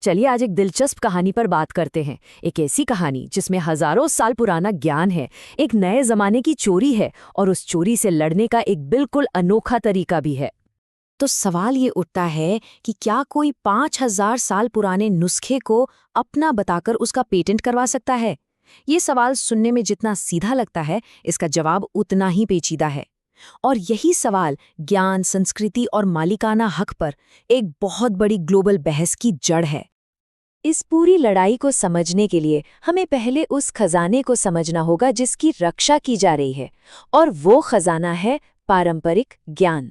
चलिए आज एक दिलचस्प कहानी पर बात करते हैं। एक ऐसी कहानी जिसमें हजारों साल पुराना ज्ञान है, एक नए जमाने की चोरी है और उस चोरी से लड़ने का एक बिल्कुल अनोखा तरीका भी है। तो सवाल ये उठता है कि क्या कोई 5000 साल पुराने नुस्खे को अपना बताकर उसका पेटेंट करवा सकता है? ये सवाल सुनने में जितना सीधा लगता है, इसका जवाब उतना ही पेचीदा है। और यही सवाल ज्ञान, संस्कृति और मालिकाना हक पर एक बहुत बड़ी ग्लोबल बहस की जड़ है। इस पूरी लड़ाई को समझने के लिए हमें पहले उस खजाने को समझना होगा जिसकी रक्षा की जा रही है, और वो खजाना है पारंपरिक ज्ञान।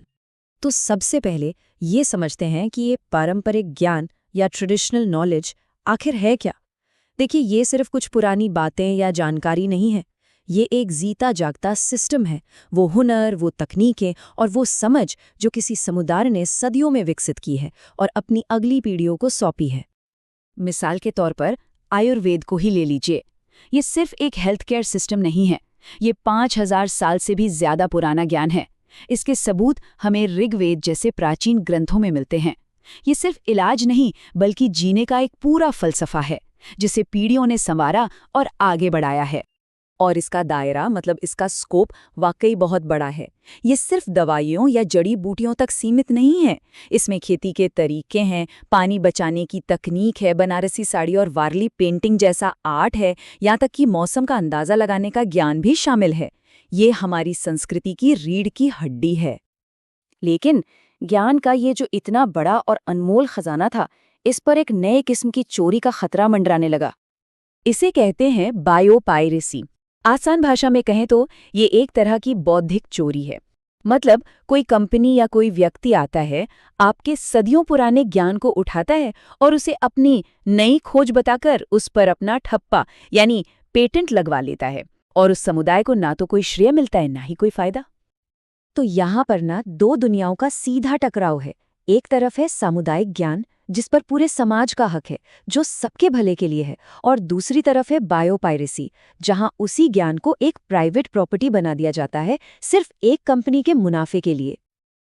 तो सबसे पहले ये समझते हैं कि ये पारंपरिक ज्ञान या ट्रेडिशनल नॉलेज आखिर है क्या। देखिए, ये सिर्फ कुछ पुरानी बातें या जानकारी नहीं है। ये एक जीता जागता सिस्टम है, वो हुनर, वो तकनीकें और वो समझ जो किसी समुदाय ने सदियों में विकसित की है और अपनी अगली पीढ़ियों को सौंपी है। मिसाल के तौर पर आयुर्वेद को ही ले लीजिए। ये सिर्फ एक हेल्थ केयर सिस्टम नहीं है, ये 5000 साल से भी ज्यादा पुराना ज्ञान है। इसके सबूत हमें ऋग्वेद जैसे प्राचीन ग्रंथों में मिलते हैं। ये सिर्फ इलाज नहीं, बल्कि जीने का एक पूरा फलसफा है, जिसे पीढ़ियों ने संवारा और आगे बढ़ाया है। और इसका दायरा, मतलब इसका स्कोप, वाकई बहुत बड़ा है। ये सिर्फ दवाइयों या जड़ी बूटियों तक सीमित नहीं है। इसमें खेती के तरीके हैं, पानी बचाने की तकनीक है, बनारसी साड़ी और वारली पेंटिंग जैसा आर्ट है, यहाँ तक कि मौसम का अंदाज़ा लगाने का ज्ञान भी शामिल है। ये हमारी संस्कृति की रीढ़ की हड्डी है। लेकिन ज्ञान का ये जो इतना बड़ा और अनमोल खजाना था, इस पर एक नए किस्म की चोरी का खतरा मंडराने लगा। इसे कहते हैं बायोपायरेसी। आसान भाषा में कहें तो ये एक तरह की बौद्धिक चोरी है। मतलब कोई कंपनी या कोई व्यक्ति आता है, आपके सदियों पुराने ज्ञान को उठाता है और उसे अपनी नई खोज बताकर उस पर अपना ठप्पा यानी पेटेंट लगवा लेता है, और उस समुदाय को ना तो कोई श्रेय मिलता है, ना ही कोई फायदा। तो यहाँ पर ना दो दुनियाओं का सीधा टकराव है। एक तरफ है सामुदायिक ज्ञान, जिस पर पूरे समाज का हक है, जो सबके भले के लिए है, और दूसरी तरफ है बायोपायरेसी, जहां उसी ज्ञान को एक प्राइवेट प्रॉपर्टी बना दिया जाता है, सिर्फ एक कंपनी के मुनाफे के लिए।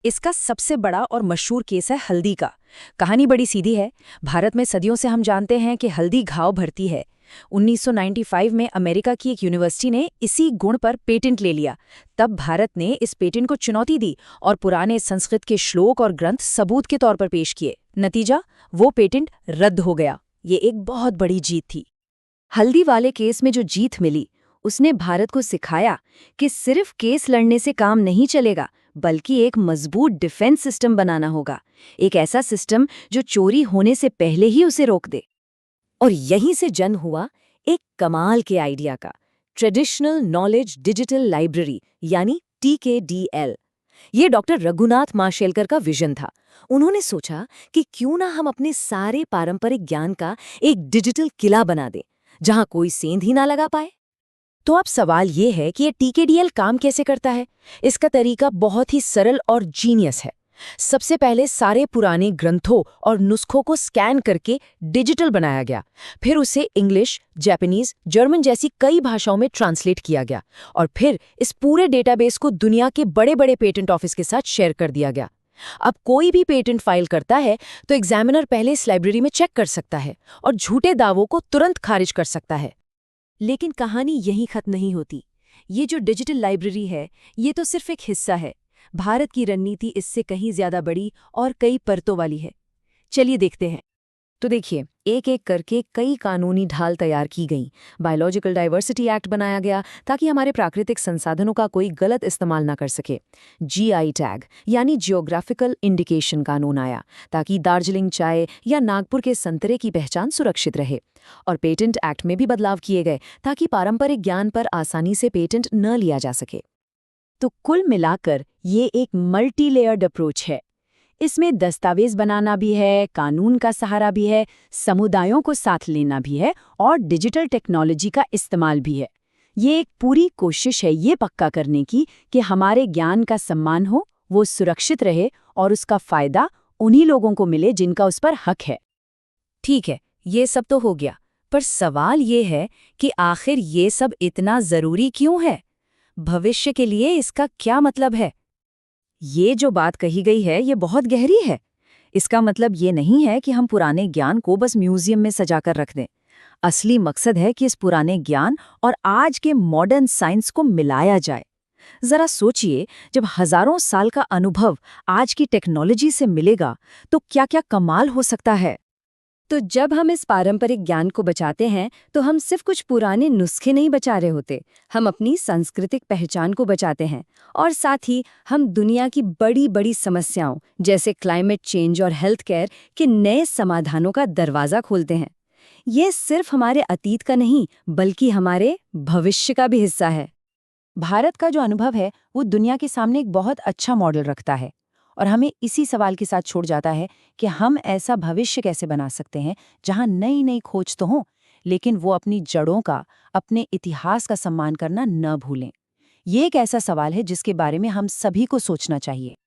इसका सबसे बड़ा और मशहूर केस है हल्दी का। कहानी बड़ी सीधी है। भारत में सदियों से हम जानते हैं कि हल्दी घाव भरती है। 1995 में अमेरिका की एक यूनिवर्सिटी ने इसी गुण पर पेटेंट ले लिया। तब भारत ने इस पेटेंट को चुनौती दी और पुराने संस्कृत के श्लोक और ग्रंथ सबूत के तौर पर पेश किए। नतीजा, वो पेटेंट रद्द हो गया। ये एक बहुत बड़ी जीत थी। हल्दी वाले केस में जो जीत मिली, उसने भारत को सिखाया कि सिर्फ केस लड़ने से काम नहीं चलेगा, बल्कि एक मजबूत डिफेंस सिस्टम बनाना होगा। एक ऐसा सिस्टम जो चोरी होने से पहले ही उसे रोक दे। और यहीं से जन्म हुआ एक कमाल के आइडिया का, ट्रेडिशनल नॉलेज डिजिटल लाइब्रेरी यानी TKDL। ये डॉक्टर रघुनाथ माशेलकर का विजन था। उन्होंने सोचा कि क्यों ना हम अपने सारे पारंपरिक ज्ञान का एक डिजिटल किला बना दें, जहां कोई सेंध ही ना लगा पाए। तो अब सवाल ये है कि ये TKDL काम कैसे करता है। इसका तरीका बहुत ही सरल और जीनियस है। सबसे पहले सारे पुराने ग्रंथों और नुस्खों को स्कैन करके डिजिटल बनाया गया। फिर उसे इंग्लिश, जापानीज, जर्मन जैसी कई भाषाओं में ट्रांसलेट किया गया, और फिर इस पूरे डेटाबेस को दुनिया के बड़े बड़े पेटेंट ऑफिस के साथ शेयर कर दिया गया। अब कोई भी पेटेंट फाइल करता है तो एग्जामिनर पहले इस लाइब्रेरी में चेक कर सकता है और झूठे दावों को तुरंत खारिज कर सकता है। लेकिन कहानी यहीं खत्म नहीं होती। ये जो डिजिटल लाइब्रेरी है, ये तो सिर्फ एक हिस्सा है। भारत की रणनीति इससे कहीं ज्यादा बड़ी और कई परतों वाली है। चलिए देखते हैं। तो देखिए, एक एक करके कई कानूनी ढाल तैयार की गईं। बायोलॉजिकल डाइवर्सिटी एक्ट बनाया गया ताकि हमारे प्राकृतिक संसाधनों का कोई गलत इस्तेमाल ना कर सके। GI टैग यानी जियोग्राफिकल इंडिकेशन कानून आया ताकि दार्जिलिंग चाय या नागपुर के संतरे की पहचान सुरक्षित रहे। और पेटेंट एक्ट में भी बदलाव किए गए ताकि पारंपरिक ज्ञान पर आसानी से पेटेंट न लिया जा सके। तो कुल मिलाकर ये एक मल्टी लेयर्ड अप्रोच है। इसमें दस्तावेज बनाना भी है, कानून का सहारा भी है, समुदायों को साथ लेना भी है, और डिजिटल टेक्नोलॉजी का इस्तेमाल भी है। ये एक पूरी कोशिश है ये पक्का करने की कि हमारे ज्ञान का सम्मान हो, वो सुरक्षित रहे और उसका फायदा उन्हीं लोगों को मिले जिनका उस पर हक है। ठीक है, ये सब तो हो गया, पर सवाल ये है कि आखिर ये सब इतना जरूरी क्यों है? भविष्य के लिए इसका क्या मतलब है? ये जो बात कही गई है, ये बहुत गहरी है। इसका मतलब ये नहीं है कि हम पुराने ज्ञान को बस म्यूजियम में सजाकर रख दें। असली मकसद है कि इस पुराने ज्ञान और आज के मॉडर्न साइंस को मिलाया जाए। जरा सोचिए, जब हजारों साल का अनुभव आज की टेक्नोलॉजी से मिलेगा तो क्या-क्या कमाल हो सकता है। तो जब हम इस पारंपरिक ज्ञान को बचाते हैं तो हम सिर्फ कुछ पुराने नुस्खे नहीं बचा रहे होते, हम अपनी सांस्कृतिक पहचान को बचाते हैं। और साथ ही हम दुनिया की बड़ी बड़ी समस्याओं जैसे क्लाइमेट चेंज और हेल्थ केयर के नए समाधानों का दरवाज़ा खोलते हैं। ये सिर्फ हमारे अतीत का नहीं बल्कि हमारे भविष्य का भी हिस्सा है। भारत का जो अनुभव है वो दुनिया के सामने एक बहुत अच्छा मॉडल रखता है और हमें इसी सवाल के साथ छोड़ जाता है कि हम ऐसा भविष्य कैसे बना सकते हैं जहां नई नई खोज तो हो, लेकिन वो अपनी जड़ों का, अपने इतिहास का सम्मान करना न भूलें। ये एक ऐसा सवाल है जिसके बारे में हम सभी को सोचना चाहिए।